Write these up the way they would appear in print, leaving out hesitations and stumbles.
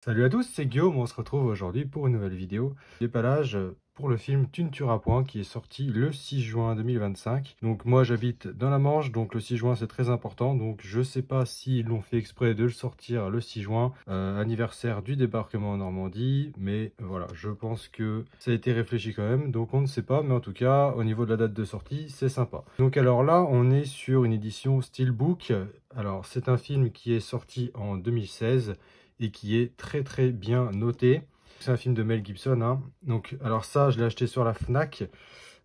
Salut à tous, c'est Guillaume, on se retrouve aujourd'hui pour une nouvelle vidéo dépannage pour le film Tu ne tueras point qui est sorti le 6 juin 2025. Donc moi j'habite dans la Manche, donc le 6 juin c'est très important, donc je sais pas s'ils l'ont fait exprès de le sortir le 6 juin, anniversaire du débarquement en Normandie, mais voilà, je pense que ça a été réfléchi quand même, donc on ne sait pas, mais en tout cas au niveau de la date de sortie c'est sympa. Donc alors là on est sur une édition Steelbook, alors c'est un film qui est sorti en 2016, et qui est très bien noté. C'est un film de Mel Gibson, hein. Donc, alors ça, je l'ai acheté sur la Fnac.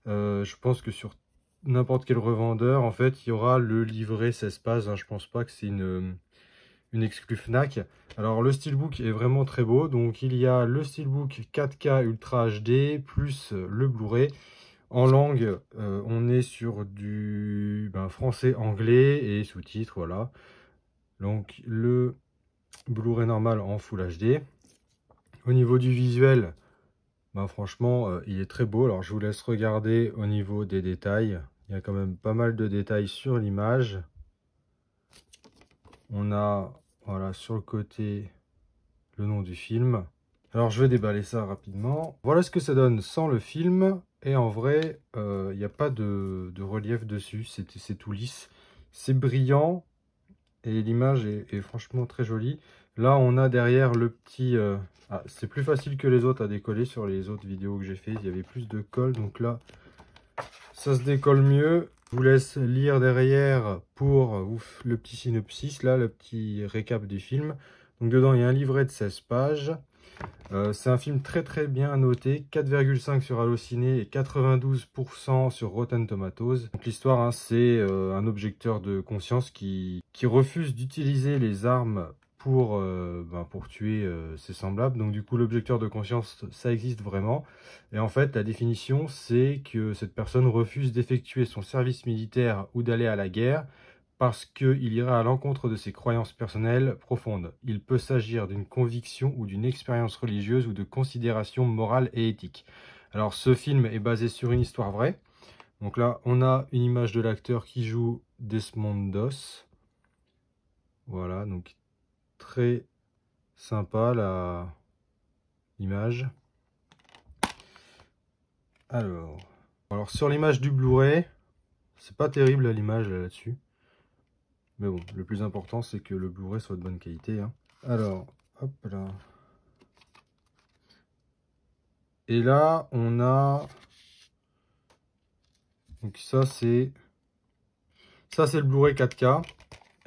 Je pense que sur n'importe quel revendeur, en fait, il y aura le livret 16 pages. Hein. Je pense pas que c'est une exclue Fnac. Alors, le Steelbook est vraiment très beau. Donc, il y a le Steelbook 4K Ultra HD plus le Blu-ray. En langue, on est sur du français-anglais et sous-titres, voilà. Donc, le Blu-ray normal en Full HD. Au niveau du visuel, franchement, il est très beau. Alors, je vous laisse regarder au niveau des détails. Il y a quand même pas mal de détails sur l'image. On a, voilà, sur le côté, le nom du film. Alors, je vais déballer ça rapidement. Voilà ce que ça donne sans le film. Et en vrai, il n'y a pas de relief dessus. C'est tout lisse. C'est brillant. Et l'image est franchement très jolie. Là, on a derrière le petit... c'est plus facile que les autres à décoller sur les autres vidéos que j'ai fait. Il y avait plus de colle. Donc là, ça se décolle mieux. Je vous laisse lire derrière pour le petit synopsis, là, le petit récap du film. Donc dedans, il y a un livret de 16 pages. C'est un film très bien noté, 4,5 sur Allociné et 92% sur Rotten Tomatoes. Donc l'histoire, hein, c'est un objecteur de conscience qui refuse d'utiliser les armes pour tuer ses semblables. Donc du coup, l'objecteur de conscience, ça existe vraiment. Et en fait, la définition, c'est que cette personne refuse d'effectuer son service militaire ou d'aller à la guerre parce qu'il ira à l'encontre de ses croyances personnelles profondes. Il peut s'agir d'une conviction ou d'une expérience religieuse ou de considération morale et éthique. Alors ce film est basé sur une histoire vraie. Donc là, on a une image de l'acteur qui joue Desmond Doss. Voilà, donc très sympa l'image. Alors sur l'image du Blu-ray, c'est pas terrible l'image là-dessus. Mais bon, le plus important, c'est que le Blu-ray soit de bonne qualité. Hein. Alors, hop là. Et là, on a... Donc ça, c'est le Blu-ray 4K.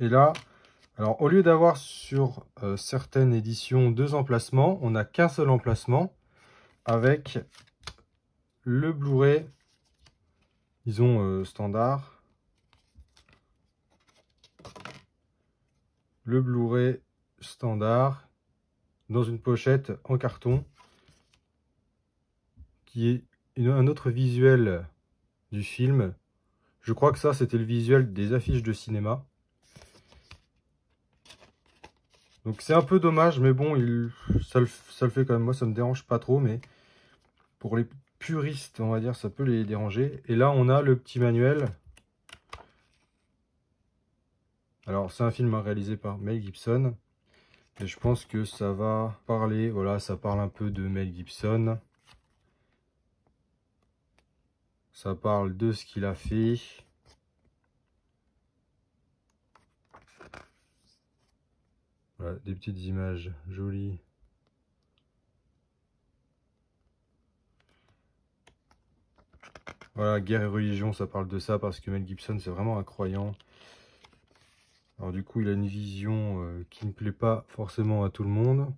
Et là, alors au lieu d'avoir sur certaines éditions 2 emplacements, on n'a qu'un seul emplacement avec le Blu-ray, disons, standard. Le Blu-ray standard dans une pochette en carton qui est un autre visuel du film. Je crois que ça, c'était le visuel des affiches de cinéma. Donc c'est un peu dommage, mais bon, ça le fait quand même. Moi, ça me dérange pas trop, mais pour les puristes, on va dire, ça peut les déranger. Et là, on a le petit manuel. Alors, c'est un film réalisé par Mel Gibson. Et je pense que ça va parler, voilà, ça parle un peu de Mel Gibson. Ça parle de ce qu'il a fait. Voilà, des petites images jolies. Voilà, guerre et religion, ça parle de ça parce que Mel Gibson, c'est vraiment un croyant. Alors du coup, il a une vision qui ne plaît pas forcément à tout le monde.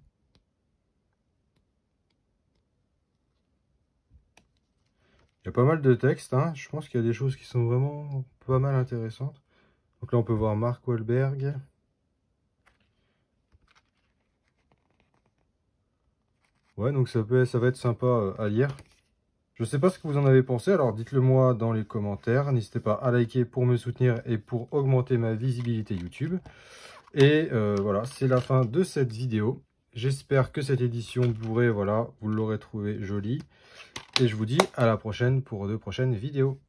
Il y a pas mal de textes, hein. Je pense qu'il y a des choses qui sont vraiment pas mal intéressantes. Donc là, on peut voir Mark Wahlberg. Ouais, donc ça va être sympa à lire. Je sais pas ce que vous en avez pensé, alors dites-le moi dans les commentaires. N'hésitez pas à liker pour me soutenir et pour augmenter ma visibilité YouTube. Et voilà, c'est la fin de cette vidéo. J'espère que cette édition Blu-ray, voilà, vous l'aurez trouvé jolie. Et je vous dis à la prochaine pour de prochaines vidéos.